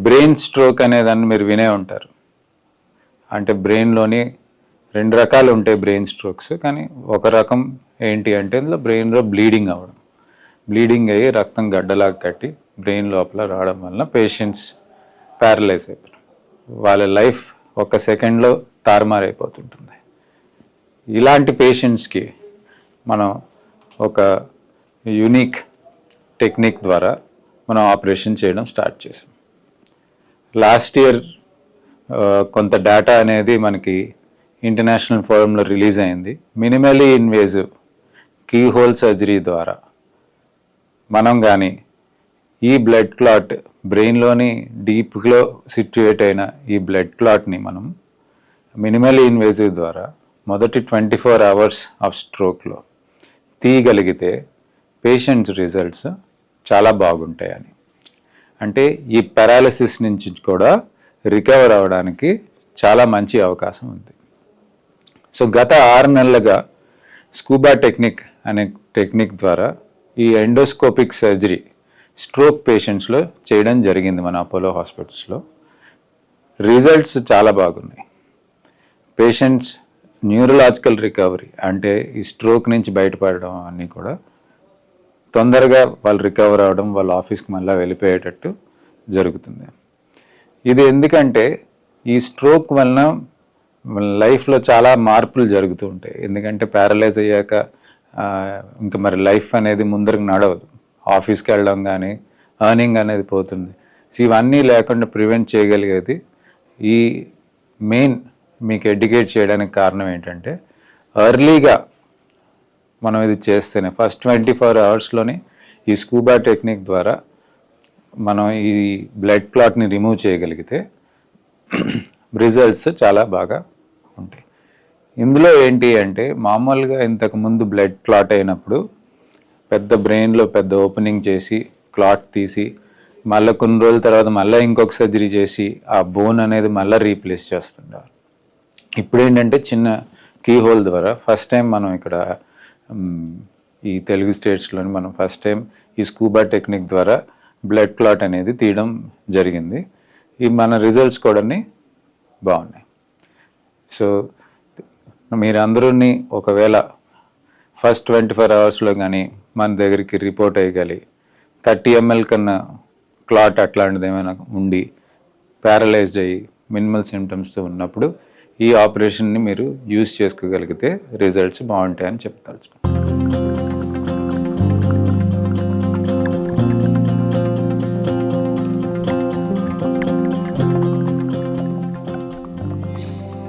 Brain stroke అనేదాన్ని మీరు వినే ఉంటారు. అంటే బ్రెయిన్లోని 2 రకాలు ఉంటాయి బ్రెయిన్ స్ట్రోక్స్. కానీ ఒక రకం ఏంటి అంటే ఇందులో బ్రెయిన్లో బ్లీడింగ్ అవ్వడం, బ్లీడింగ్ అయ్యి రక్తం గడ్డలాగా కట్టి బ్రెయిన్ లోపల రావడం వలన పేషెంట్స్ ప్యారలైజ్ అయిపోతారు. వాళ్ళ లైఫ్ ఒక సెకండ్లో తారుమారైపోతుంటుంది. ఇలాంటి పేషెంట్స్కి మనం ఒక యూనిక్ టెక్నిక్ ద్వారా మనం ఆపరేషన్ చేయడం స్టార్ట్ చేసాం. లాస్ట్ ఇయర్ కొంత డేటా అనేది మనకి ఇంటర్నేషనల్ ఫోరంలో రిలీజ్ అయింది. Minimally invasive keyhole surgery ద్వారా మనం కానీ ఈ బ్లడ్ క్లాట్ బ్రెయిన్లోని డీప్లో సిట్యుయేట్ అయిన ఈ బ్లడ్ క్లాట్ని మనం మినిమలీ ఇన్వేజివ్ ద్వారా మొదటి 24 అవర్స్ ఆఫ్ స్ట్రోక్లో తీయగలిగితే పేషెంట్స్ రిజల్ట్స్ చాలా బాగుంటాయని. అంటే ఈ పారాలిసిస్ నుంచి కూడా రికవర్ అవ్వడానికి చాలా మంచి అవకాశం ఉంది. సో గత 6 నెలలుగా స్కూబా టెక్నిక్ అనే టెక్నిక్ ద్వారా ఈ ఎండోస్కోపిక్ సర్జరీ స్ట్రోక్ పేషెంట్స్లో చేయడం జరిగింది మన అపోలో హాస్పిటల్స్లో. రిజల్ట్స్ చాలా బాగున్నాయి. పేషెంట్స్ న్యూరలాజికల్ రికవరీ అంటే ఈ స్ట్రోక్ నుంచి బయటపడడం అన్నీ కూడా తొందరగా వాళ్ళు రికవర్ అవ్వడం, వాళ్ళ ఆఫీస్కి మళ్ళీ వెళ్ళిపోయేటట్టు జరుగుతుంది. ఇది ఎందుకంటే ఈ స్ట్రోక్ వలన లైఫ్లో చాలా మార్పులు జరుగుతూ ఉంటాయి. ఎందుకంటే ప్యారలైజ్ అయ్యాక ఇంకా మరి లైఫ్ అనేది ముందరకు నడవదు. ఆఫీస్కి వెళ్ళడం కానీ ఎర్నింగ్ అనేది పోతుంది. సో ఇవన్నీ లేకుండా ప్రివెంట్ చేయగలిగేది ఈ మెయిన్ మీకు ఎడ్యుకేట్ చేయడానికి కారణం ఏంటంటే ఎర్లీగా మనం ఇది చేస్తేనే ఫస్ట్ 24 అవర్స్లోనే ఈ స్కూబా టెక్నిక్ ద్వారా మనం ఈ బ్లడ్ క్లాట్ని రిమూవ్ చేయగలిగితే రిజల్ట్స్ చాలా బాగా ఉంటాయి. ఇందులో ఏంటి అంటే మామూలుగా ఇంతకుముందు బ్లడ్ క్లాట్ అయినప్పుడు పెద్ద బ్రెయిన్లో పెద్ద ఓపెనింగ్ చేసి క్లాట్ తీసి మళ్ళీ కొన్ని రోజుల తర్వాత మళ్ళీ ఇంకొక సర్జరీ చేసి ఆ బోన్ అనేది మళ్ళీ రీప్లేస్ చేస్తుంటారు. ఇప్పుడు ఏంటంటే చిన్న కీ హోల్ ద్వారా ఫస్ట్ టైం మనం ఇక్కడ ఈ తెలుగు స్టేట్స్లోని మనం ఫస్ట్ టైం ఈ స్కూబా టెక్నిక్ ద్వారా బ్లడ్ క్లాట్ అనేది తీయడం జరిగింది. ఈ మన రిజల్ట్స్ కూడా బాగున్నాయి. సో మీరందరూని ఒకవేళ ఫస్ట్ 24 అవర్స్లో కానీ మన దగ్గరికి రిపోర్ట్ అయ్యగలి 30 ml కన్నా క్లాట్ అట్లాంటిది ఏమైనా ఉండి ప్యారలైజ్డ్ అయ్యి మినిమల్ సిమ్టమ్స్తో ఉన్నప్పుడు ఈ ఆపరేషన్ని మీరు యూజ్ చేసుకోగలిగితే రిజల్ట్స్ బాగుంటాయని చెప్తారు.